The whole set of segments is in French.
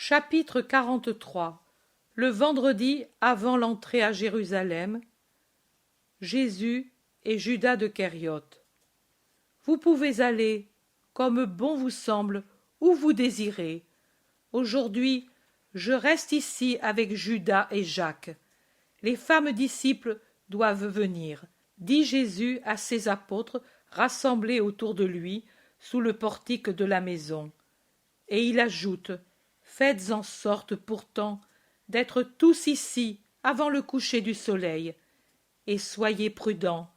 Chapitre 43. Le vendredi avant l'entrée à Jérusalem. Jésus et Judas de Kériote. Vous pouvez aller, comme bon vous semble, où vous désirez. Aujourd'hui, je reste ici avec Judas et Jacques. Les femmes disciples doivent venir, dit Jésus à ses apôtres rassemblés autour de lui sous le portique de la maison. Et il ajoute: faites en sorte pourtant d'être tous ici avant le coucher du soleil, et soyez prudents,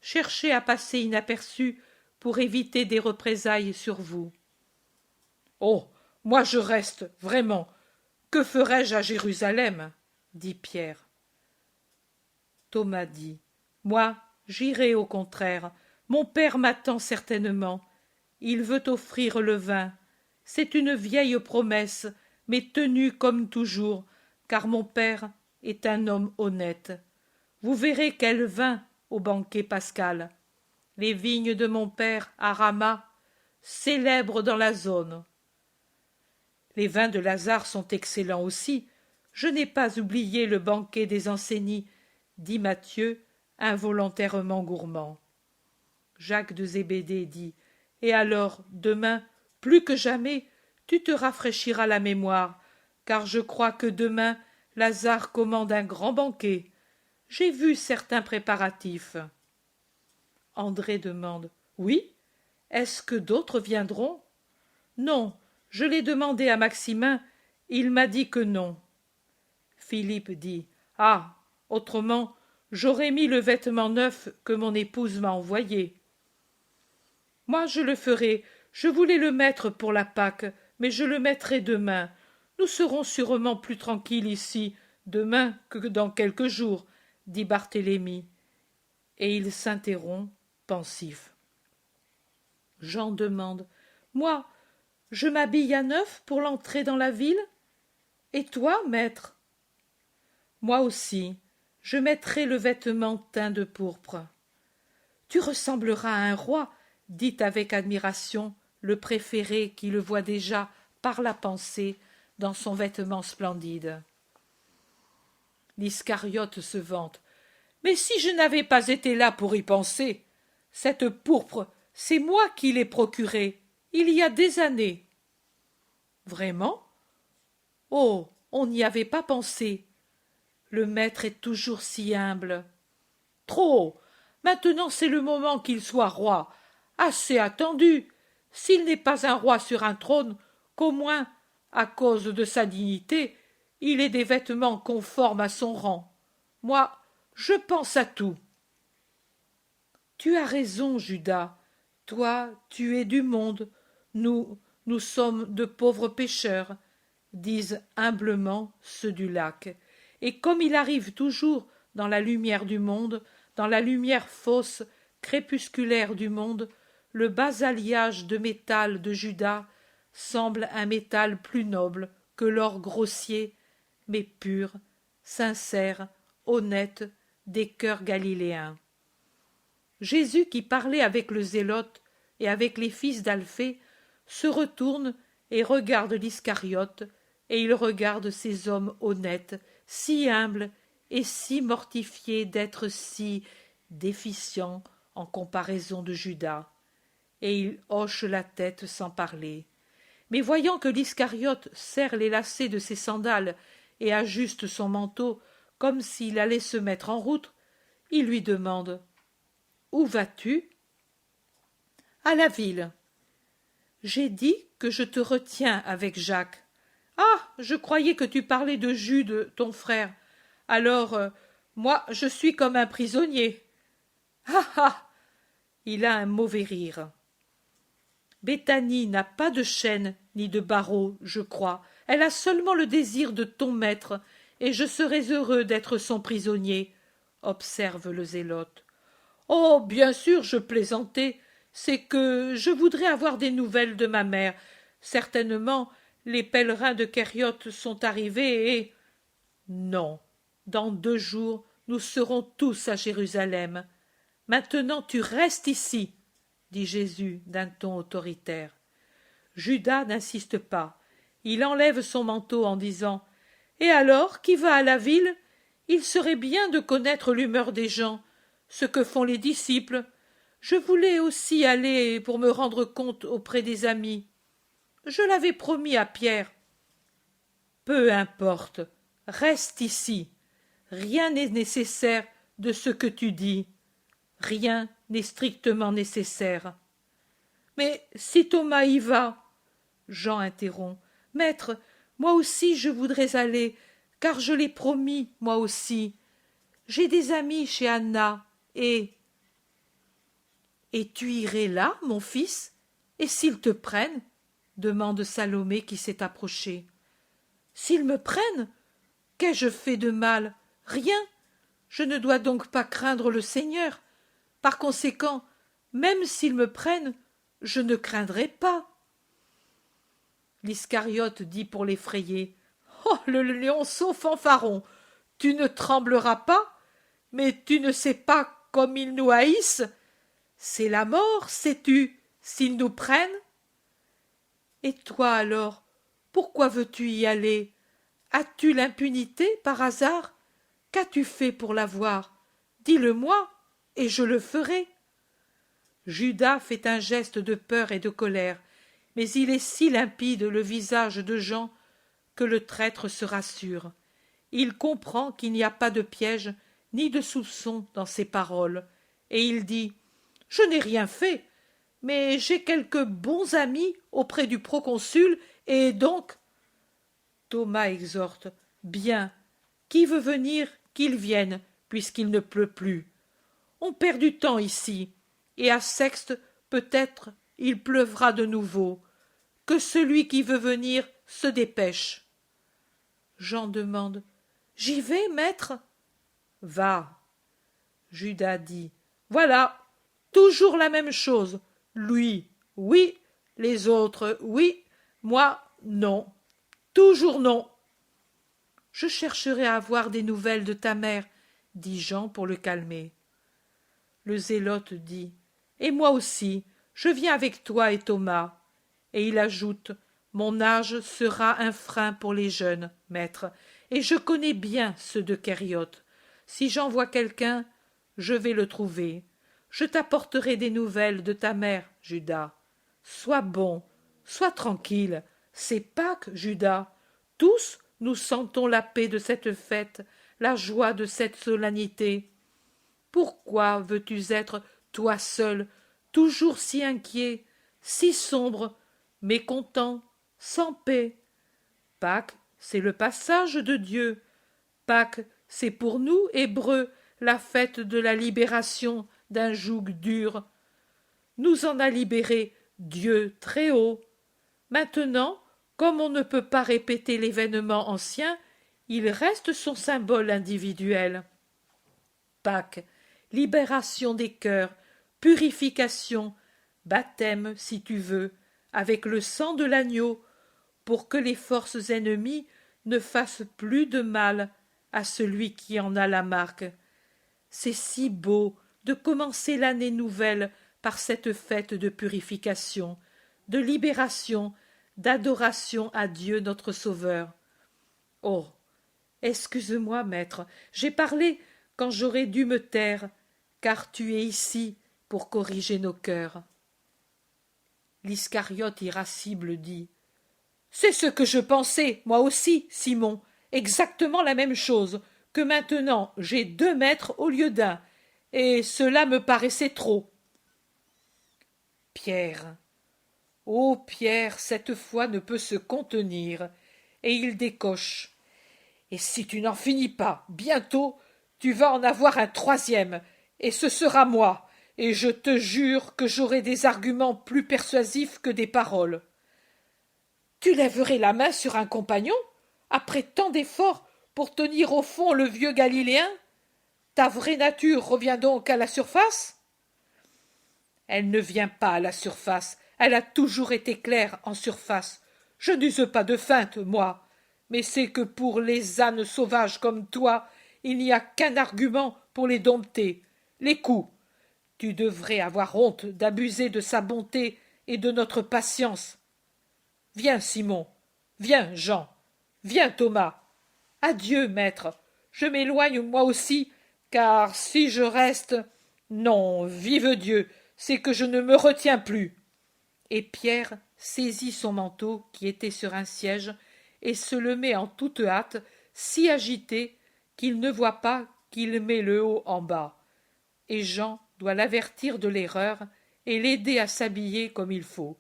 cherchez à passer inaperçus pour éviter des représailles sur vous. Oh, moi je reste, vraiment. Que ferais-je à Jérusalem? Dit Pierre. Thomas dit: moi, j'irai au contraire. Mon père m'attend certainement. Il veut offrir le vin. C'est une vieille promesse, mais tenue comme toujours, car mon père est un homme honnête. Vous verrez quel vin au banquet pascal. Les vignes de mon père à Rama, célèbres dans la zone. Les vins de Lazare sont excellents aussi. Je n'ai pas oublié le banquet des Ansénis, dit Matthieu, involontairement gourmand. Jacques de Zébédée dit: et alors, demain, plus que jamais, tu te rafraîchiras la mémoire, car je crois que demain Lazare commande un grand banquet. J'ai vu certains préparatifs. André demande: oui? Est-ce que d'autres viendront? Non, je l'ai demandé à Maximin, il m'a dit que non. Philippe dit: ah, autrement, j'aurais mis le vêtement neuf que mon épouse m'a envoyé. Moi je le ferai, je voulais le mettre pour la Pâque, mais je le mettrai demain. Nous serons sûrement plus tranquilles ici, demain que dans quelques jours, dit Barthélemy. Et il s'interrompt, pensif. Jean demande: moi, je m'habille à neuf pour l'entrée dans la ville? Et toi, maître? Moi aussi, je mettrai le vêtement teint de pourpre. Tu ressembleras à un roi, dit avec admiration le préféré qui le voit déjà, par la pensée, dans son vêtement splendide. L'Iscariote se vante: mais si je n'avais pas été là pour y penser, cette pourpre, c'est moi qui l'ai procurée, il y a des années. Vraiment? Oh, on n'y avait pas pensé. Le maître est toujours si humble. Trop. Maintenant c'est le moment qu'il soit roi. Assez attendu. S'il n'est pas un roi sur un trône, qu'au moins, à cause de sa dignité, il ait des vêtements conformes à son rang. Moi, je pense à tout. Tu as raison, Judas. Toi, tu es du monde. Nous sommes de pauvres pêcheurs, disent humblement ceux du lac. Et comme il arrive toujours dans la lumière du monde, dans la lumière fausse, crépusculaire du monde, le bas alliage de métal de Judas semble un métal plus noble que l'or grossier, mais pur, sincère, honnête, des cœurs galiléens. Jésus, qui parlait avec le zélote et avec les fils d'Alphée, se retourne et regarde l'Iscariote, et il regarde ces hommes honnêtes, si humbles et si mortifiés d'être si déficients en comparaison de Judas, et il hoche la tête sans parler. Mais voyant que l'Iscariote serre les lacets de ses sandales et ajuste son manteau comme s'il allait se mettre en route, il lui demande: où vas-tu? À la ville. J'ai dit que je te retiens avec Jacques. Ah, je croyais que tu parlais de Jude, ton frère. Alors, moi, je suis comme un prisonnier. Ah ah! Il a un mauvais rire. Béthanie n'a pas de chaînes ni de barreaux, je crois. Elle a seulement le désir de ton maître, et je serais heureux d'être son prisonnier, observe le zélote. Oh, bien sûr, je plaisantais. C'est que je voudrais avoir des nouvelles de ma mère. Certainement, les pèlerins de Kériote sont arrivés et... Non, dans 2 jours, nous serons tous à Jérusalem. Maintenant, tu restes ici, dit Jésus d'un ton autoritaire. Judas n'insiste pas. Il enlève son manteau en disant « Et alors, qui va à la ville? Il serait bien de connaître l'humeur des gens, ce que font les disciples. Je voulais aussi aller pour me rendre compte auprès des amis. Je l'avais promis à Pierre. Peu importe, reste ici. Rien n'est nécessaire de ce que tu dis. Rien n'est strictement nécessaire. Mais si Thomas y va, Jean interrompt. Maître, moi aussi je voudrais aller, car je l'ai promis, moi aussi. J'ai des amis chez Anna, et tu irais là, mon fils? Et s'ils te prennent? Demande Salomé qui s'est approchée. S'ils me prennent? Qu'ai-je fait de mal? Rien. Je ne dois donc pas craindre le Seigneur. Par conséquent, même s'ils me prennent, je ne craindrai pas. L'Iscariote dit pour l'effrayer. Oh, le lionceau fanfaron! Tu ne trembleras pas? Mais tu ne sais pas comme ils nous haïssent? C'est la mort, sais-tu, s'ils nous prennent? Et toi alors, pourquoi veux-tu y aller? As-tu l'impunité par hasard? Qu'as-tu fait pour l'avoir? Dis-le-moi, et je le ferai. Judas fait un geste de peur et de colère, mais il est si limpide le visage de Jean que le traître se rassure. Il comprend qu'il n'y a pas de piège ni de soupçon dans ses paroles, et il dit « Je n'ai rien fait, mais j'ai quelques bons amis auprès du proconsul, et donc… » Thomas exhorte « Bien, qui veut venir, qu'il vienne, puisqu'il ne pleut plus. On perd du temps ici, et à Sexte, peut-être, il pleuvra de nouveau. Que celui qui veut venir se dépêche. » Jean demande « J'y vais, maître ?» « Va. » Judas dit « Voilà, toujours la même chose. Lui, oui, les autres, oui, moi, non. Toujours non. » « Je chercherai à avoir des nouvelles de ta mère, » dit Jean pour le calmer. Le zélote dit « Et moi aussi, je viens avec toi et Thomas. » Et il ajoute « Mon âge sera un frein pour les jeunes, maître, et je connais bien ceux de Kérioth. Si j'envoie quelqu'un, je vais le trouver. Je t'apporterai des nouvelles de ta mère, Judas. Sois bon, sois tranquille. C'est Pâques, Judas. Tous nous sentons la paix de cette fête, la joie de cette solennité. Pourquoi veux-tu être, toi seul, toujours si inquiet, si sombre, mécontent, sans paix? Pâques, c'est le passage de Dieu. Pâques, c'est pour nous, Hébreux, la fête de la libération d'un joug dur. Nous en a libérés Dieu très haut. Maintenant, comme on ne peut pas répéter l'événement ancien, il reste son symbole individuel. Pâques, libération des cœurs, purification, baptême, si tu veux, avec le sang de l'agneau, pour que les forces ennemies ne fassent plus de mal à celui qui en a la marque. C'est si beau de commencer l'année nouvelle par cette fête de purification, de libération, d'adoration à Dieu notre Sauveur. Oh, excuse-moi, maître, j'ai parlé quand j'aurais dû me taire, car tu es ici pour corriger nos cœurs. L'Iscariote irascible dit « C'est ce que je pensais, moi aussi, Simon, exactement la même chose, que maintenant j'ai 2 maîtres au lieu d'un, et cela me paraissait trop. » Pierre. Oh, Pierre, cette fois ne peut se contenir, et il décoche. « Et si tu n'en finis pas, bientôt, tu vas en avoir un 3e, et ce sera moi, et je te jure que j'aurai des arguments plus persuasifs que des paroles. » Tu lèverais la main sur un compagnon, après tant d'efforts pour tenir au fond le vieux Galiléen? Ta vraie nature revient donc à la surface? Elle ne vient pas à la surface, elle a toujours été claire en surface. Je n'use pas de feinte, moi, mais c'est que pour les ânes sauvages comme toi, il n'y a qu'un argument pour les dompter, les coups. Tu devrais avoir honte d'abuser de sa bonté et de notre patience. Viens, Simon, Viens, Jean. Viens, Thomas. Adieu, maître. Je m'éloigne moi aussi, car si je reste. Non, vive Dieu, c'est que je ne me retiens plus. Et Pierre saisit son manteau qui était sur un siège et se le met en toute hâte, si agité qu'il ne voit pas qu'il met le haut en bas. Et Jean doit l'avertir de l'erreur et l'aider à s'habiller comme il faut.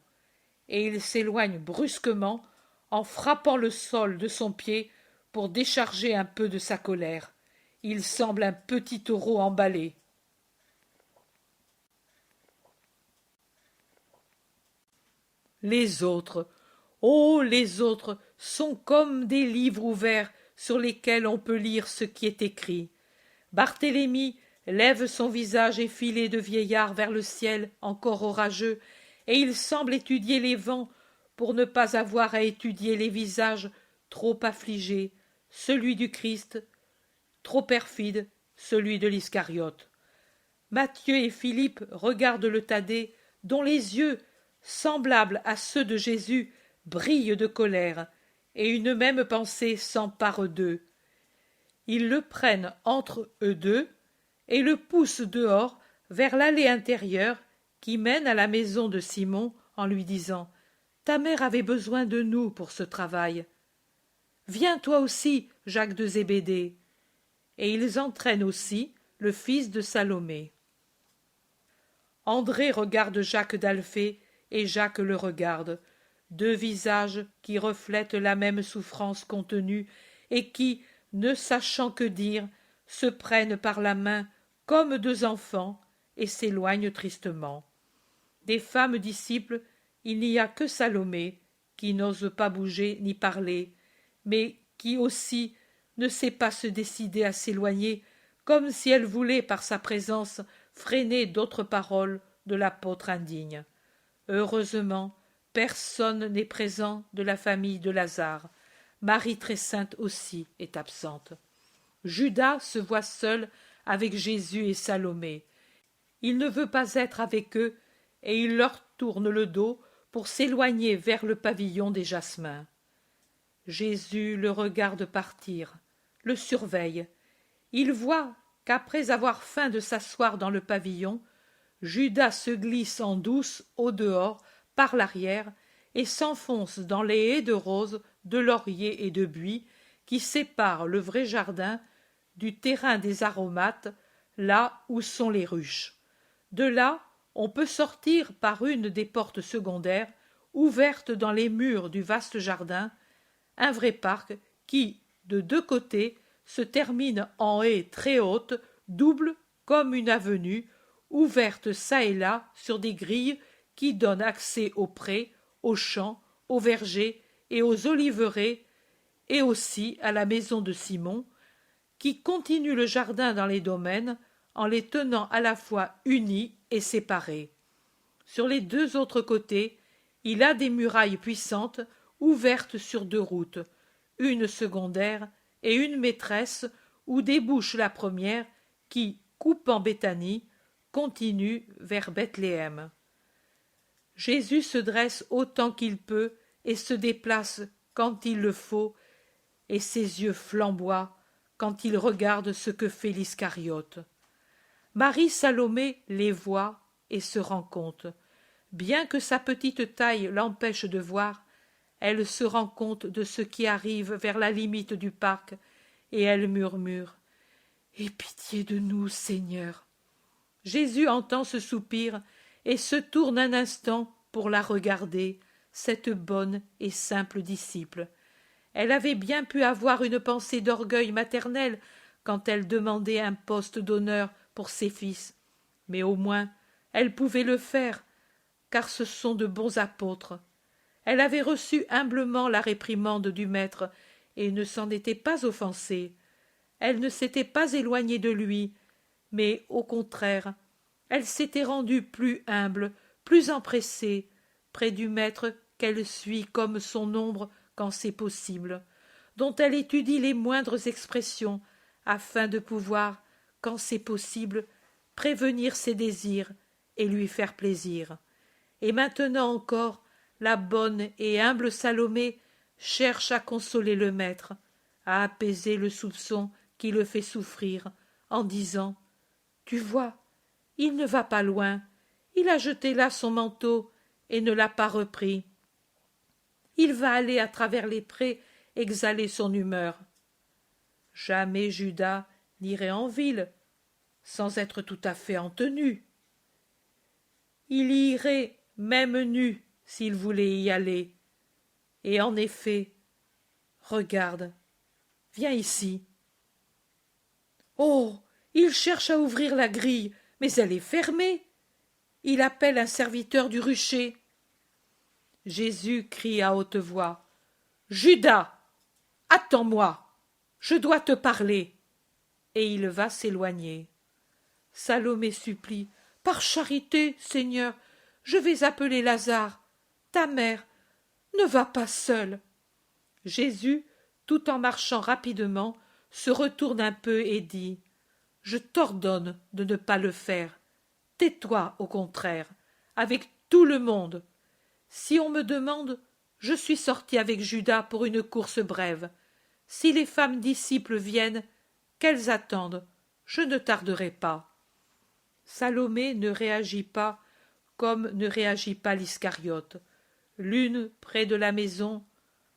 Et il s'éloigne brusquement en frappant le sol de son pied pour décharger un peu de sa colère. Il semble un petit taureau emballé. Les autres, oh les autres, sont comme des livres ouverts sur lesquels on peut lire ce qui est écrit. Barthélemy lève son visage effilé de vieillard vers le ciel encore orageux, et il semble étudier les vents pour ne pas avoir à étudier les visages trop affligés, celui du Christ, trop perfide, celui de l'Iscariote. Matthieu et Philippe regardent le Thaddée, dont les yeux, semblables à ceux de Jésus, brillent de colère, et une même pensée s'empare d'eux. Ils le prennent entre eux deux et le poussent dehors vers l'allée intérieure qui mène à la maison de Simon en lui disant « Ta mère avait besoin de nous pour ce travail. Viens toi aussi, Jacques de Zébédée. » Et ils entraînent aussi le fils de Salomé. André regarde Jacques d'Alphée et Jacques le regarde, deux visages qui reflètent la même souffrance contenue et qui, ne sachant que dire, se prennent par la main comme deux enfants et s'éloignent tristement. Des femmes disciples, il n'y a que Salomé, qui n'ose pas bouger ni parler, mais qui aussi ne sait pas se décider à s'éloigner, comme si elle voulait par sa présence freiner d'autres paroles de l'apôtre indigne. Heureusement, personne n'est présent de la famille de Lazare. Marie très sainte aussi est absente. Judas se voit seul avec Jésus et Salomé. Il ne veut pas être avec eux et il leur tourne le dos pour s'éloigner vers le pavillon des jasmins. Jésus le regarde partir, le surveille. Il voit qu'après avoir feint de s'asseoir dans le pavillon, Judas se glisse en douce au dehors par l'arrière et s'enfonce dans les haies de roses, de lauriers et de buis qui séparent le vrai jardin du terrain des aromates, là où sont les ruches. De là, on peut sortir par une des portes secondaires, ouvertes dans les murs du vaste jardin, un vrai parc qui, de deux côtés, se termine en haies très hautes, doubles comme une avenue, ouvertes çà et là sur des grilles qui donnent accès aux prés, aux champs, aux vergers et aux oliveraies, et aussi à la maison de Simon, qui continue le jardin dans les domaines, en les tenant à la fois unis et séparés. Sur les deux autres côtés, il a des murailles puissantes, ouvertes sur deux routes, une secondaire et une maîtresse, où débouche la première, qui, coupant Béthanie, continue vers Bethléem. Jésus se dresse autant qu'il peut et se déplace quand il le faut, et ses yeux flamboient quand il regarde ce que fait l'Iscariote. Marie Salomé les voit et se rend compte. Bien que sa petite taille l'empêche de voir, elle se rend compte de ce qui arrive vers la limite du parc, et elle murmure « Aie pitié de nous, Seigneur !» Jésus entend ce soupir et se tourne un instant pour la regarder, cette bonne et simple disciple. Elle avait bien pu avoir une pensée d'orgueil maternel quand elle demandait un poste d'honneur pour ses fils, mais au moins elle pouvait le faire, car ce sont de bons apôtres. Elle avait reçu humblement la réprimande du maître et ne s'en était pas offensée. Elle ne s'était pas éloignée de lui, mais au contraire, elle s'était rendue plus humble, plus empressée, près du maître qu'elle suit comme son ombre quand c'est possible, dont elle étudie les moindres expressions, afin de pouvoir, quand c'est possible, prévenir ses désirs et lui faire plaisir. Et maintenant encore, la bonne et humble Salomé cherche à consoler le maître, à apaiser le soupçon qui le fait souffrir, en disant « Tu vois, il ne va pas loin, il a jeté là son manteau et ne l'a pas repris. Il va aller à travers les prés exhaler son humeur. » Jamais Judas n'irait en ville sans être tout à fait en tenue. Il y irait même nu s'il voulait y aller. Et en effet, regarde, viens ici. Oh, il cherche à ouvrir la grille, mais elle est fermée. Il appelle un serviteur du rucher. Jésus crie à haute voix. Judas, attends-moi, je dois te parler. Et il va s'éloigner. Salomé supplie. Par charité, Seigneur, je vais appeler Lazare. Ta mère, ne va pas seule. Jésus, tout en marchant rapidement, se retourne un peu et dit « Je t'ordonne de ne pas le faire. Tais-toi, au contraire, avec tout le monde. Si on me demande, je suis sorti avec Judas pour une course brève. Si les femmes disciples viennent, qu'elles attendent, je ne tarderai pas. » Salomé ne réagit pas comme ne réagit pas l'Iscariote. L'une près de la maison,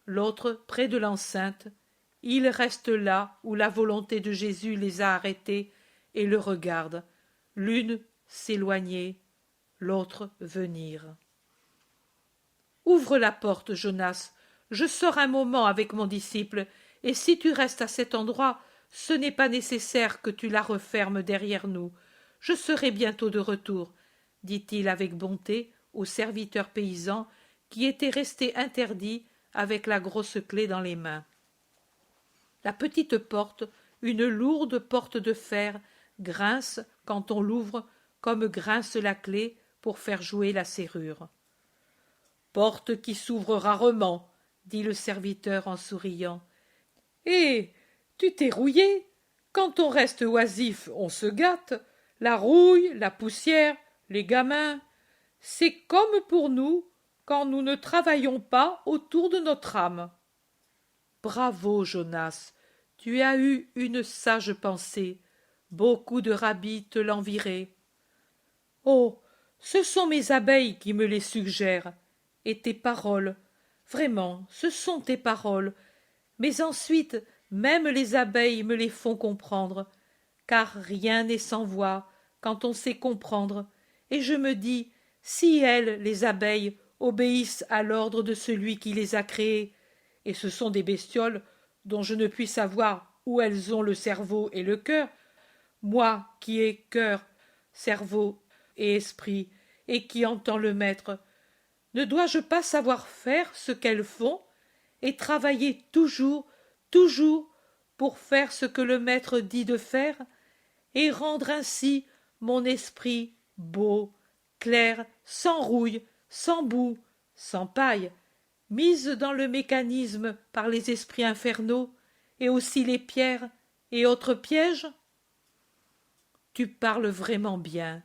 l'autre près de l'enceinte. Ils restent là où la volonté de Jésus les a arrêtés et le regardent. L'une s'éloigner, l'autre venir. Ouvre la porte, Jonas. Je sors un moment avec mon disciple, et si tu restes à cet endroit, ce n'est pas nécessaire que tu la refermes derrière nous. Je serai bientôt de retour, dit-il avec bonté au serviteur paysan qui était resté interdit avec la grosse clé dans les mains. La petite porte, une lourde porte de fer, grince quand on l'ouvre comme grince la clé pour faire jouer la serrure. « Porte qui s'ouvre rarement, » dit le serviteur en souriant. « Eh, tu t'es rouillé. Quand on reste oisif, on se gâte. La rouille, la poussière, les gamins, c'est comme pour nous quand nous ne travaillons pas autour de notre âme. » Bravo, Jonas, tu as eu une sage pensée. Beaucoup de rabbis te l'envieraient. Oh, ce sont mes abeilles qui me les suggèrent. Et tes paroles, vraiment, ce sont tes paroles. Mais ensuite, même les abeilles me les font comprendre, car rien n'est sans voix quand on sait comprendre, et je me dis, si elles, les abeilles, obéissent à l'ordre de celui qui les a créées, et ce sont des bestioles dont je ne puis savoir où elles ont le cerveau et le cœur, moi qui ai cœur, cerveau et esprit, et qui entends le maître, ne dois-je pas savoir faire ce qu'elles font, et travailler toujours, toujours, pour faire ce que le maître dit de faire, et rendre ainsi mon esprit beau, clair, sans rouille, sans boue, sans paille, mise dans le mécanisme par les esprits infernaux, et aussi les pierres et autres pièges? Tu parles vraiment bien.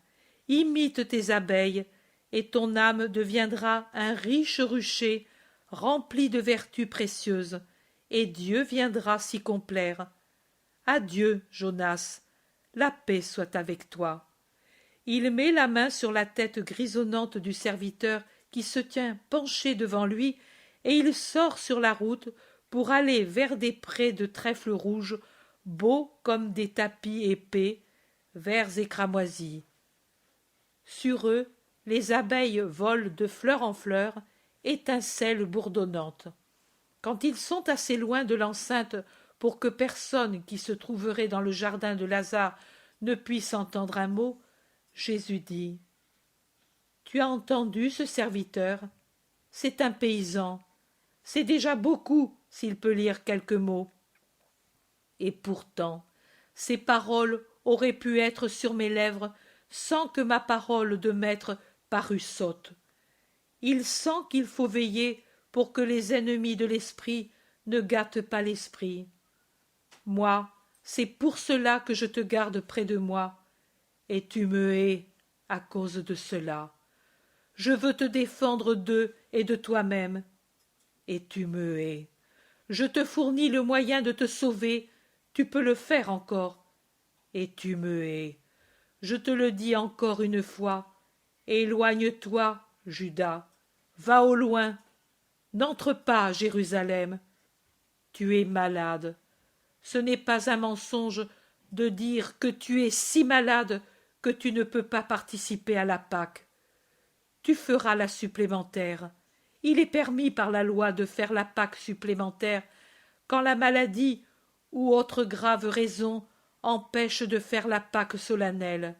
Imite tes abeilles, et ton âme deviendra un riche rucher rempli de vertus précieuses, et Dieu viendra s'y complaire. Adieu, Jonas, la paix soit avec toi. Il met la main sur la tête grisonnante du serviteur qui se tient penché devant lui, et il sort sur la route pour aller vers des prés de trèfle rouge, beaux comme des tapis épais, verts et cramoisis. Sur eux, les abeilles volent de fleur en fleur, étincelles bourdonnantes. Quand ils sont assez loin de l'enceinte pour que personne qui se trouverait dans le jardin de Lazare ne puisse entendre un mot, Jésus dit « Tu as entendu ce serviteur? C'est un paysan. C'est déjà beaucoup s'il peut lire quelques mots. » Et pourtant, ces paroles auraient pu être sur mes lèvres sans que ma parole de maître parût sotte. Il sent qu'il faut veiller pour que les ennemis de l'esprit ne gâtent pas l'esprit. Moi, c'est pour cela que je te garde près de moi, et tu me hais à cause de cela. Je veux te défendre d'eux et de toi-même. et tu me hais. Je te fournis le moyen de te sauver, tu peux le faire encore, et tu me hais. Je te le dis encore une fois, éloigne-toi, Judas, va au loin, n'entre pas à Jérusalem. Tu es malade. Ce n'est pas un mensonge de dire que tu es si malade que tu ne peux pas participer à la Pâque. Tu feras la supplémentaire. Il est permis par la loi de faire la Pâque supplémentaire quand la maladie ou autre grave raison empêche de faire la Pâque solennelle.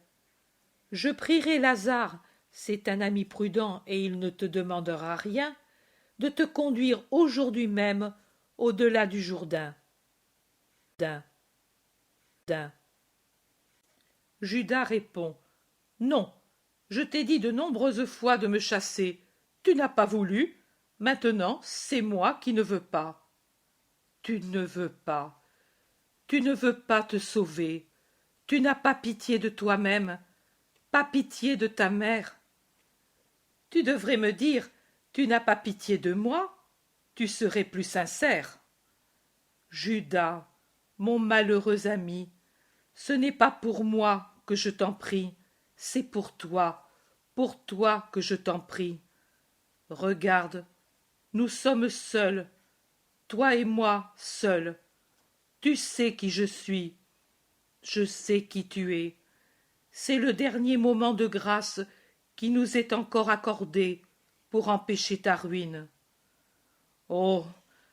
Je prierai Lazare, c'est un ami prudent et il ne te demandera rien, de te conduire aujourd'hui même au-delà du Jourdain. Judas répond: Non, je t'ai dit de nombreuses fois de me chasser. Tu n'as pas voulu. Maintenant, c'est moi qui ne veux pas. Tu ne veux pas. Tu ne veux pas te sauver. Tu n'as pas pitié de toi-même, pas pitié de ta mère. Tu devrais me dire: Tu n'as pas pitié de moi. Tu serais plus sincère. Judas, mon malheureux ami, ce n'est pas pour moi que je t'en prie, c'est pour toi que je t'en prie. Regarde, nous sommes seuls, toi et moi seuls. Tu sais qui je suis, je sais qui tu es. C'est le dernier moment de grâce qui nous est encore accordé pour empêcher ta ruine. Oh,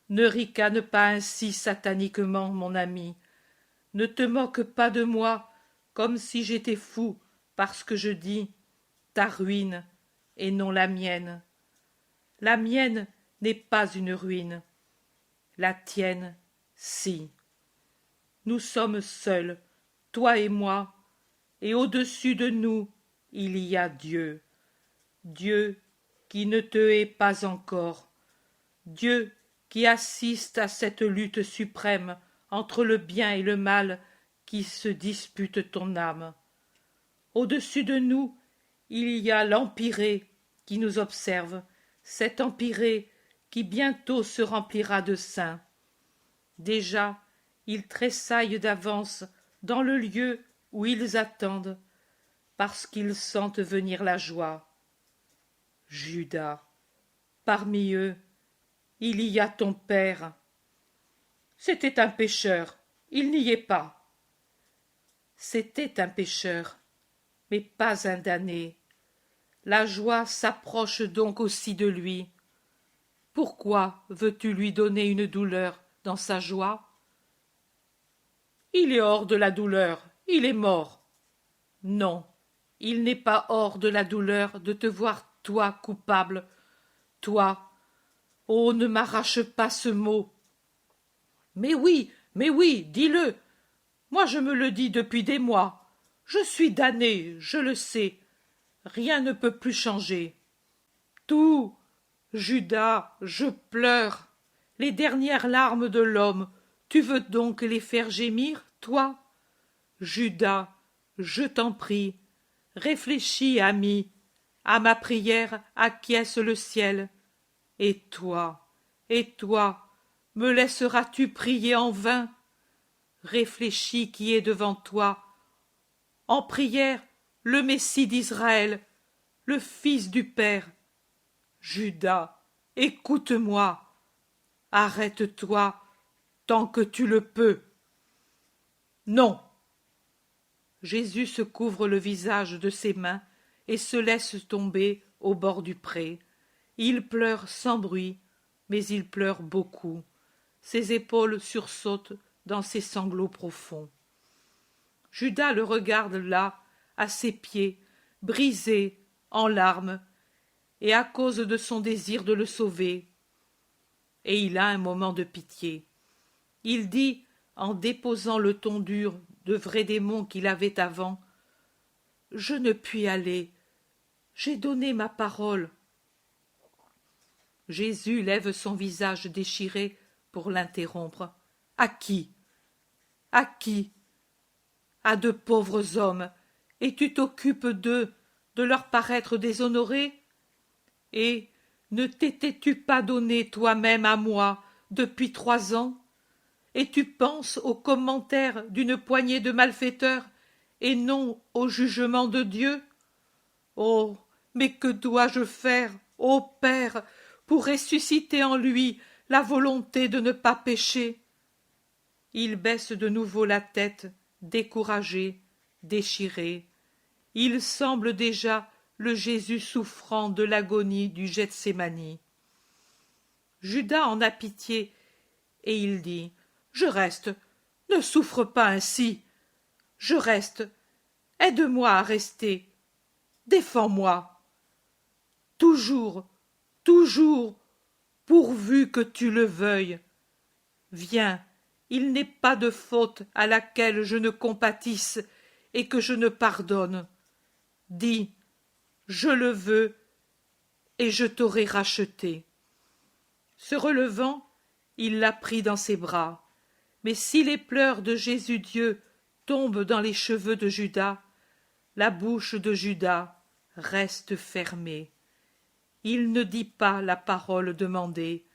ne ricane pas ainsi sataniquement, mon ami. Ne te moque pas de moi comme si j'étais fou parce que je dis ta ruine et non la mienne. La mienne n'est pas une ruine. La tienne, si. Nous sommes seuls, toi et moi, et au-dessus de nous, il y a Dieu. Dieu qui ne te hait pas encore. Dieu qui assiste à cette lutte suprême entre le bien et le mal qui se disputent ton âme. Au-dessus de nous, il y a l'Empyrée qui nous observe, cet Empyrée qui bientôt se remplira de saints. Déjà, ils tressaillent d'avance dans le lieu où ils attendent, parce qu'ils sentent venir la joie. Judas, parmi eux, il y a ton père. C'était un pécheur, il n'y est pas. C'était un pécheur, mais pas un damné. La joie s'approche donc aussi de lui. Pourquoi veux-tu lui donner une douleur dans sa joie? Il est hors de la douleur, il est mort. Non, il n'est pas hors de la douleur de te voir toi coupable, toi. Oh, ne m'arrache pas ce mot. Mais oui, dis-le. Moi je me le dis depuis des mois. Je suis damné, je le sais. Rien ne peut plus changer. Tout, Judas, je pleure. Les dernières larmes de l'homme, tu veux donc les faire gémir, toi? Judas, je t'en prie, réfléchis, ami. À ma prière acquiesce le ciel. Et toi, me laisseras-tu prier en vain? Réfléchis qui est devant toi. En prière, le Messie d'Israël, le Fils du Père. Judas, écoute-moi. Arrête-toi tant que tu le peux. Non. Jésus se couvre le visage de ses mains et se laisse tomber au bord du pré. Il pleure sans bruit, mais il pleure beaucoup. Ses épaules sursautent dans ses sanglots profonds. Judas le regarde là, à ses pieds, brisé, en larmes, et à cause de son désir de le sauver. Et il a un moment de pitié. Il dit, en déposant le ton dur de vrai démon qu'il avait avant: « Je ne puis aller. J'ai donné ma parole. » Jésus lève son visage déchiré pour l'interrompre. « À qui? À qui? À de pauvres hommes, et tu t'occupes d'eux, de leur paraître déshonorés? Et Ne t'étais-tu pas donné toi-même à moi depuis 3 ans? Et tu penses aux commentaires d'une poignée de malfaiteurs et non au jugement de Dieu? Oh, mais que dois-je faire, ô Père, pour ressusciter en lui la volonté de ne pas pécher? Il baisse de nouveau la tête, découragé, déchiré. Il semble déjà le Jésus souffrant de l'agonie du Gethsémani. Judas en a pitié, et il dit: Je reste, ne souffre pas ainsi. Je reste, aide-moi à rester, défends-moi. Toujours, toujours, pourvu que tu le veuilles. Viens, il n'est pas de faute à laquelle je ne compatisse et que je ne pardonne. Dis, je le veux, et je t'aurai racheté. Se relevant, il l'a pris dans ses bras. Mais si les pleurs de Jésus Dieu tombent dans les cheveux de Judas, la bouche de Judas reste fermée. Il ne dit pas la parole demandée.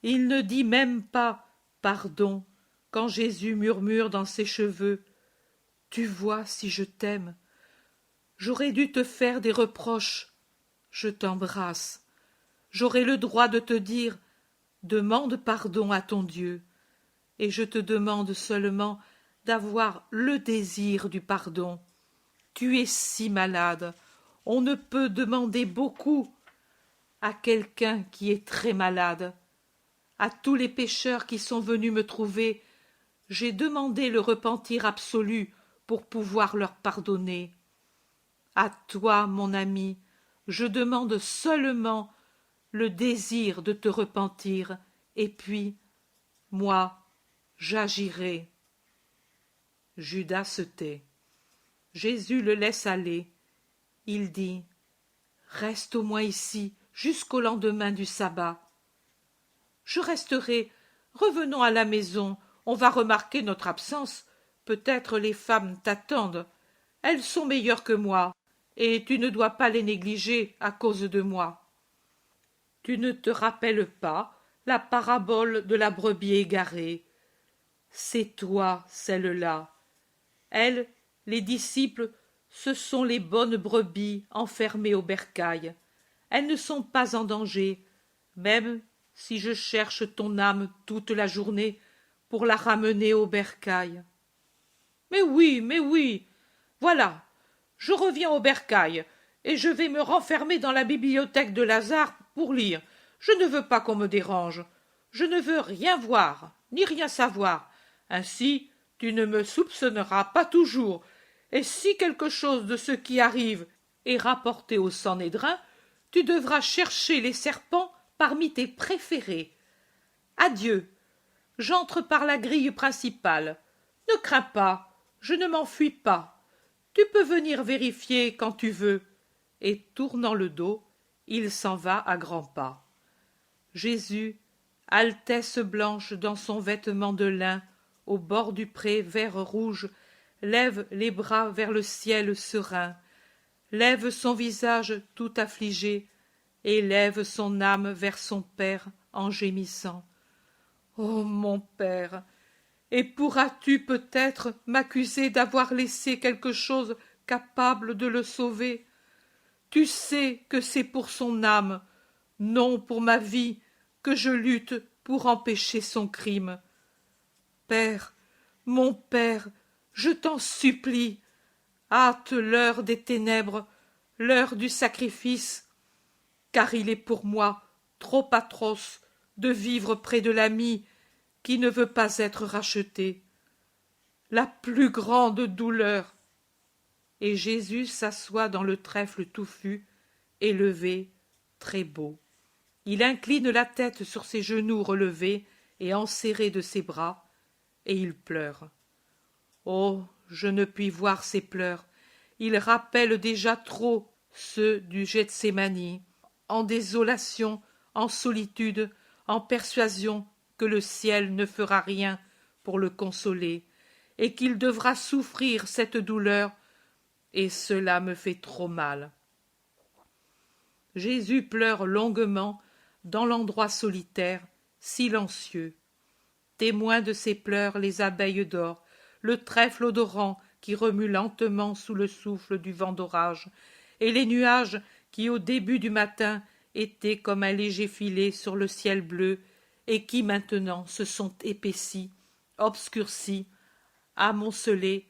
Il ne dit même pas pardon quand Jésus murmure dans ses cheveux: Tu vois si je t'aime. J'aurais dû te faire des reproches. Je t'embrasse. J'aurais le droit de te dire: Demande pardon à ton Dieu. Et je te demande seulement d'avoir le désir du pardon. Tu es si malade. On ne peut demander beaucoup à quelqu'un qui est très malade. À tous les pécheurs qui sont venus me trouver, j'ai demandé le repentir absolu pour pouvoir leur pardonner. À toi, mon ami, je demande seulement le désir de te repentir, et puis, moi, j'agirai. Judas se tait. Jésus le laisse aller. Il dit: Reste au moins ici jusqu'au lendemain du sabbat. Je resterai. Revenons à la maison. On va remarquer notre absence. Peut-être les femmes t'attendent. Elles sont meilleures que moi, et tu ne dois pas les négliger à cause de moi. Tu ne te rappelles pas la parabole de la brebis égarée? C'est toi, celle-là. Elles, les disciples, ce sont les bonnes brebis enfermées au bercail. Elles ne sont pas en danger, même si je cherche ton âme toute la journée pour la ramener au bercail. Mais oui, voilà, je reviens au bercail, et je vais me renfermer dans la bibliothèque de Lazare pour lire. Je ne veux pas qu'on me dérange. Je ne veux rien voir, ni rien savoir. Ainsi, tu ne me soupçonneras pas toujours, et si quelque chose de ce qui arrive est rapporté au Sanhédrin, tu devras chercher les serpents parmi tes préférés. Adieu. J'entre par la grille principale. Ne crains pas, je ne m'enfuis pas. Tu peux venir vérifier quand tu veux. Et tournant le dos, il s'en va à grands pas. Jésus, altesse blanche dans son vêtement de lin, au bord du pré vert rouge, lève les bras vers le ciel serein, lève son visage tout affligé, et lève son âme vers son Père en gémissant. Ô mon Père, et pourras-tu peut-être m'accuser d'avoir laissé quelque chose capable de le sauver? Tu sais que c'est pour son âme, non pour ma vie, que je lutte pour empêcher son crime. Père, mon Père, je t'en supplie, hâte l'heure des ténèbres, l'heure du sacrifice, car il est pour moi trop atroce de vivre près de l'ami qui ne veut pas être racheté. La plus grande douleur. Et Jésus s'assoit dans le trèfle touffu, élevé, très beau. Il incline la tête sur ses genoux relevés et enserrés de ses bras, et il pleure. Oh, je ne puis voir ses pleurs. Ils rappellent déjà trop ceux du Gethsémani, en désolation, en solitude, en persuasion que le ciel ne fera rien pour le consoler, et qu'il devra souffrir cette douleur, et cela me fait trop mal. Jésus pleure longuement dans l'endroit solitaire, silencieux. Témoins de ses pleurs les abeilles d'or, le trèfle odorant qui remue lentement sous le souffle du vent d'orage, et les nuages qui au début du matin étaient comme un léger filet sur le ciel bleu, et qui maintenant se sont épaissis, obscurcis, amoncelés,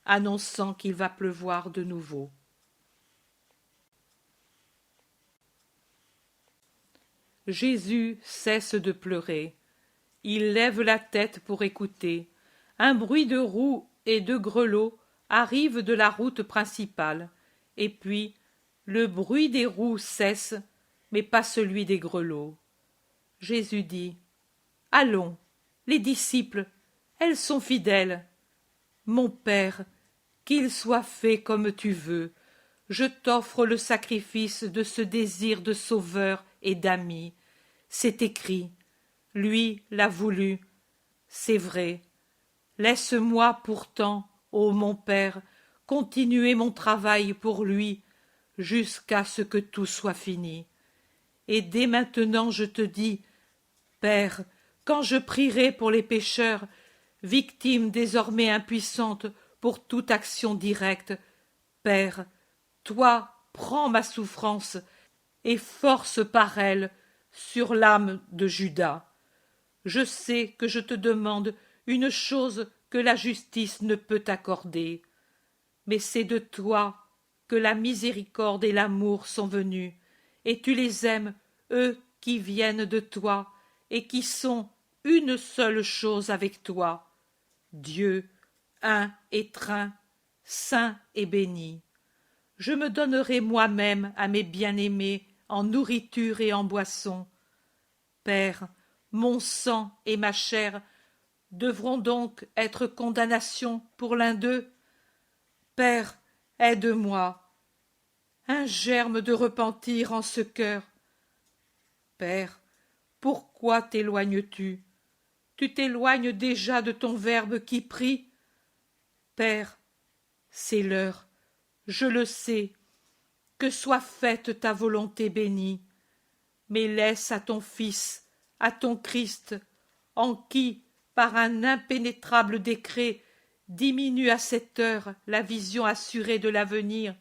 annonçant qu'il va pleuvoir de nouveau. Jésus cesse de pleurer. Il lève la tête pour écouter. Un bruit de roues et de grelots arrive de la route principale, et puis le bruit des roues cesse, mais pas celui des grelots. Jésus dit: Allons, les disciples, elles sont fidèles. Mon Père, qu'il soit fait comme tu veux. Je t'offre le sacrifice de ce désir de sauveur et d'ami. C'est écrit. Lui l'a voulu. C'est vrai. Laisse-moi pourtant, ô mon Père, continuer mon travail pour lui, jusqu'à ce que tout soit fini. Et dès maintenant je te dis, Père, quand je prierai pour les pécheurs, victimes désormais impuissantes pour toute action directe, Père, toi prends ma souffrance et force par elle sur l'âme de Judas. Je sais que je te demande une chose que la justice ne peut accorder, mais c'est de toi que la miséricorde et l'amour sont venus, et tu les aimes, eux qui viennent de toi, et qui sont une seule chose avec toi, Dieu, un et trin, saint et béni. Je me donnerai moi-même à mes bien-aimés en nourriture et en boisson. Père, mon sang et ma chair devront donc être condamnation pour l'un d'eux. Père, aide-moi. Un germe de repentir en ce cœur. Père, pourquoi t'éloignes-tu? Tu t'éloignes déjà de ton Verbe qui prie. Père, c'est l'heure, je le sais. Que soit faite ta volonté bénie, mais laisse à ton Fils, à ton Christ, en qui, par un impénétrable décret, diminue à cette heure la vision assurée de l'avenir,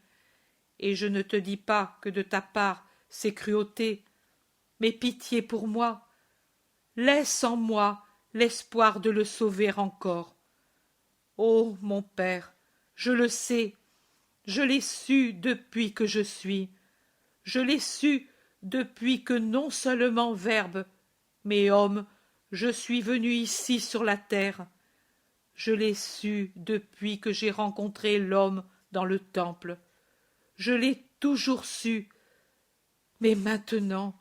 et je ne te dis pas que de ta part c'est cruauté, mais pitié pour moi, laisse en moi l'espoir de le sauver encore. Ô mon Père, je le sais, je l'ai su depuis que je suis, je l'ai su depuis que non seulement Verbe, mais homme, je suis venu ici sur la terre. Je l'ai su depuis que j'ai rencontré l'homme dans le temple. Je l'ai toujours su. Mais maintenant,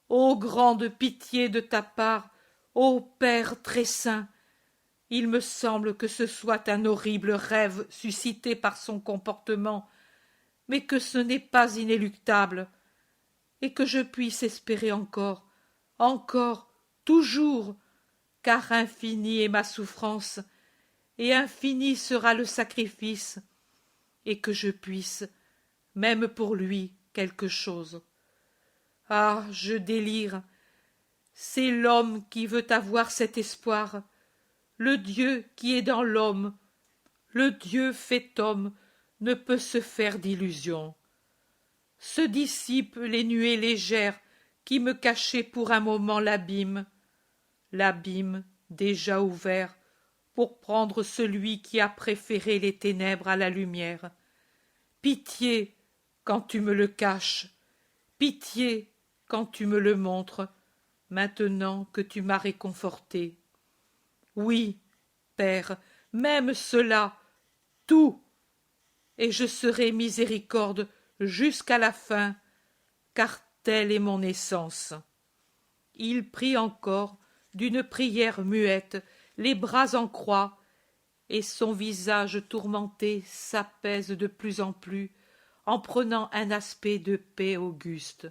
ô grande pitié de ta part, ô Père très saint, il me semble que ce soit un horrible rêve suscité par son comportement, mais que ce n'est pas inéluctable, et que je puisse espérer encore, toujours, car infinie est ma souffrance, et infini sera le sacrifice, et que je puisse, même pour lui, quelque chose. Ah, je délire. C'est l'homme qui veut avoir cet espoir, le Dieu qui est dans l'homme, le Dieu fait homme ne peut se faire d'illusions. Se dissipent les nuées légères qui me cachaient pour un moment l'abîme déjà ouvert pour prendre celui qui a préféré les ténèbres à la lumière. Pitié quand tu me le caches, pitié quand tu me le montres, maintenant que tu m'as réconforté. Oui, Père, même cela, tout, et je serai miséricorde jusqu'à la fin, car telle est mon essence. Il prie encore, d'une prière muette, les bras en croix, et son visage tourmenté s'apaise de plus en prenant un aspect de paix auguste.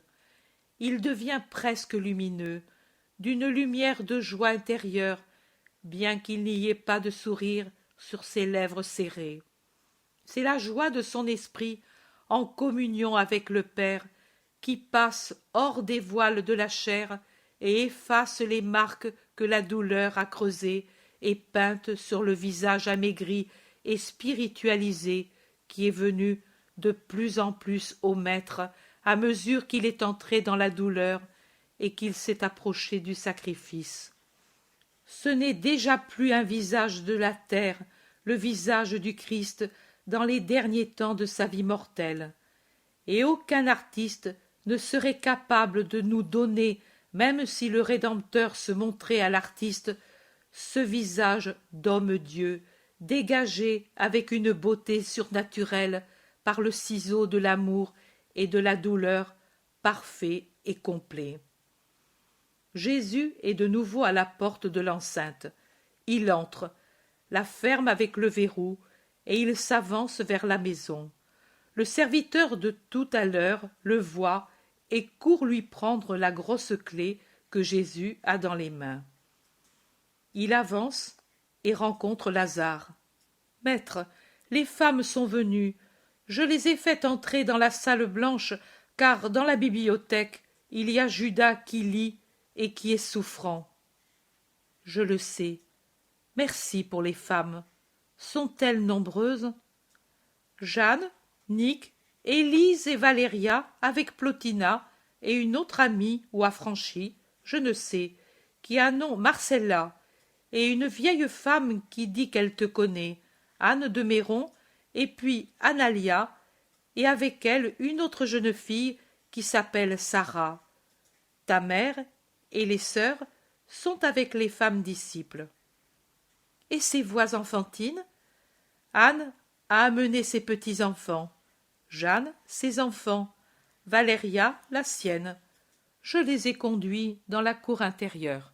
Il devient presque lumineux, d'une lumière de joie intérieure, bien qu'il n'y ait pas de sourire sur ses lèvres serrées. C'est la joie de son esprit en communion avec le Père qui passe hors des voiles de la chair et efface les marques que la douleur a creusées et peintes sur le visage amaigri et spiritualisé qui est venu de plus en plus au maître à mesure qu'il est entré dans la douleur et qu'il s'est approché du sacrifice. Ce n'est déjà plus un visage de la terre, le visage du Christ dans les derniers temps de sa vie mortelle. Et aucun artiste ne serait capable de nous donner, même si le Rédempteur se montrait à l'artiste, ce visage d'homme-dieu, dégagé avec une beauté surnaturelle par le ciseau de l'amour et de la douleur, parfait et complet. Jésus est de nouveau à la porte de l'enceinte. Il entre, la ferme avec le verrou, et il s'avance vers la maison. Le serviteur de tout à l'heure le voit et court lui prendre la grosse clé que Jésus a dans les mains. Il avance et rencontre Lazare. « Maître, les femmes sont venues. Je les ai faites entrer dans la salle blanche, car dans la bibliothèque, il y a Judas qui lit et qui est souffrant. » « Je le sais. Merci pour les femmes. Sont-elles nombreuses ? » Jeanne, Nick, Élise et Valéria, avec Plotina, et une autre amie ou affranchie, je ne sais, qui a nom Marcella, et une vieille femme qui dit qu'elle te connaît, Anne de Méron, et puis Analia, et avec elle une autre jeune fille qui s'appelle Sarah. Ta mère et les sœurs sont avec les femmes disciples. Et ces voix enfantines? Anne a amené ses petits-enfants, Jeanne ses enfants, Valéria la sienne. Je les ai conduits dans la cour intérieure.